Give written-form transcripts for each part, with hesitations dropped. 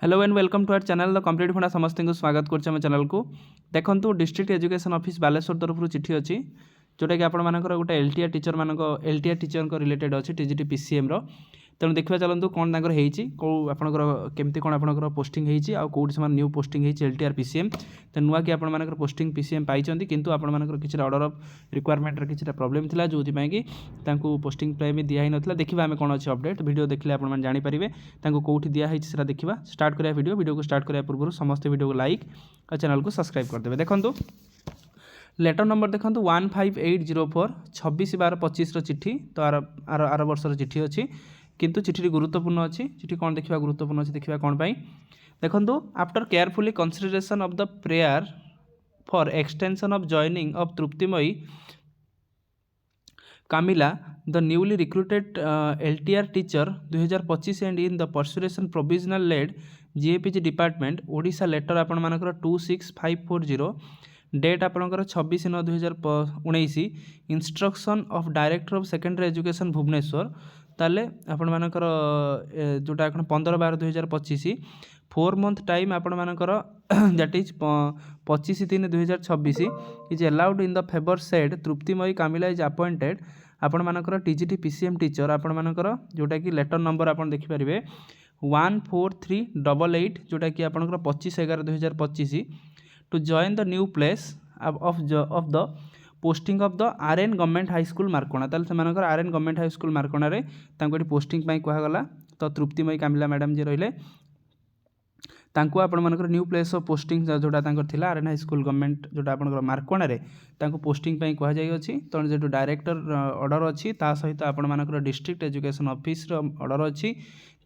Hello and welcome to our channel the complete funda समस्त को स्वागत करम चैनल को देखो डिस्ट्रिक्ट एजुकेशन ऑफिस बालेश्वर तरफ चिठी अच्छी जोटा कि आपर गोटे एलटीआर टीचर मान एलटीआर टीचर रिलेटेड अच्छी टीजीटी पीसीएम तेणु देखा चलते कौन तर कौ आपंकर केमती कौन आपंकर पोस्टिंग होती से न्यू पोस्टिंग होती एलटीआर पीसीएम तो नुआ कि आपर पोस्टिंग पीसीएम पाई किंतु आपर किसी ऑर्डर ऑफ रिक्वायरमेंट किसी प्रॉब्लम था जो कि पोस्टिंग प्राइम दिखाई ना देखा आम कौन अच्छे अपडेट वीडियो देखले आप जानीपारे कौटी दिखाई से देखा स्टार्ट करा वीडियो को स्टार्ट करने पूर्व समस्त वीडियो को लाइक और चैनल को सब्सक्राइब करदे। देखो लेटर नंबर देखो 15804 26/12/25 चिट्ठी तो आर वर्षर चिट्ठी अच्छी किंतु चिठी गुरुत्वपूर्ण अच्छी चिठी कौन देखा गुरुत्वपूर्ण अच्छी देखा कौन पाई देखो after carefully consideration of the prayer for extension of joining of Triptimayee Camila, the newly recruited LTR teacher 2025 and in the pursuation provisional led GAPG department Odisha letter आपण मानकर 26540 डेट आपणकर 26/9/2019 instruction of director of secondary education Bhubaneswar ताले आपण मानकर जोटा 15/12/2025 4 month time आपण मानकर that is 25/3/2026 is allowed in the favour said Triptimayee Kamila is appointed आपण मानकर टीजीटी पीसीएम टीचर आपण मानकर जोटा कि लेटर नंबर आपण देखि परिबे 14388 जोटा कि आपनकर 25/11/2025 to join the new place of the posting of the RN government high school Markona ताल से मानकर RN government high school Markona रे तांको पोस्टिंग पाई कहा गला तो तृप्तिमयी कामिला मैडम जे रहिले तांको आपण मानकर न्यू प्लेस ऑफ पोस्टिंग जोटा तांकर थिला आरएन हाई स्कूल गवर्नमेंट जोटा आपनकर मार्कोना रे तांको पोस्टिंग पाई कहा जाई अछि तो जो डायरेक्टर ऑर्डर अछि ता सहित आपण मानकर डिस्ट्रिक्ट एजुकेशन ऑफिस रो ऑर्डर अछि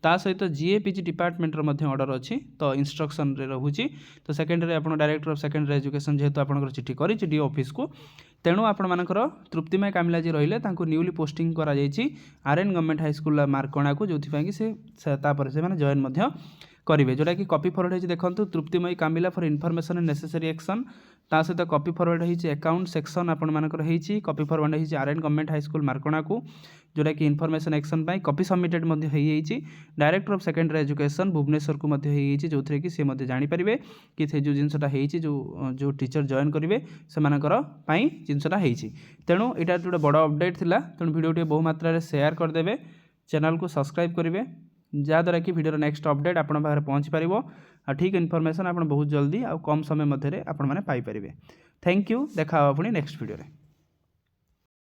ता सहित जीएपीजी डिपार्टमेंट रो मध्ये ऑर्डर अछि तो इंस्ट्रक्शन रे रहुछि तो सेकेंडरी आपण डायरेक्टर ऑफ सेकेंडरी एजुकेशन जेहेतु आपनकर चिठी करि डी ऑफिस को तेणु आपण मानकर तृप्तिमय कामिला जी रहिले तांको न्यूली पोस्टिंग करा जायछि RN government high school Markona को जोथि पाई कि से तापर से माने जॉइन मध्ये करेंगे जोटा कि कॉपी फॉरवर्ड है देखो Triptimayee Kamila for information and necessary action ता सहित कॉपी फॉरवर्ड है अकाउंट सेक्शन आपण मानकर है कॉपी फॉरवर्ड है RN government high school Markona को जोटा कि इनफॉरमेशन एक्शन पाई copy submitted director of secondary education Bhubaneswar को जो थे कि सी जानी पारे कि जो जिनसटा जो टीचर जॉइन करेंगे से जिनसटा तेणु यहाँ जो बड़ अपडेट थिला तेणु वीडियो बहु मात्रा शेयर करदे चैनल को सब्सक्राइब करेंगे जहाँद्वारा कि वीडियो नेक्स्ट अपडेट आपण पाखे पहुँची पार आ ठीक इनफॉरमेशन आप बहुत जल्दी आ कम समय मध्य आपण मैंने पाइपर। थैंक यू देखा पुणी नेक्स्ट वीडियो।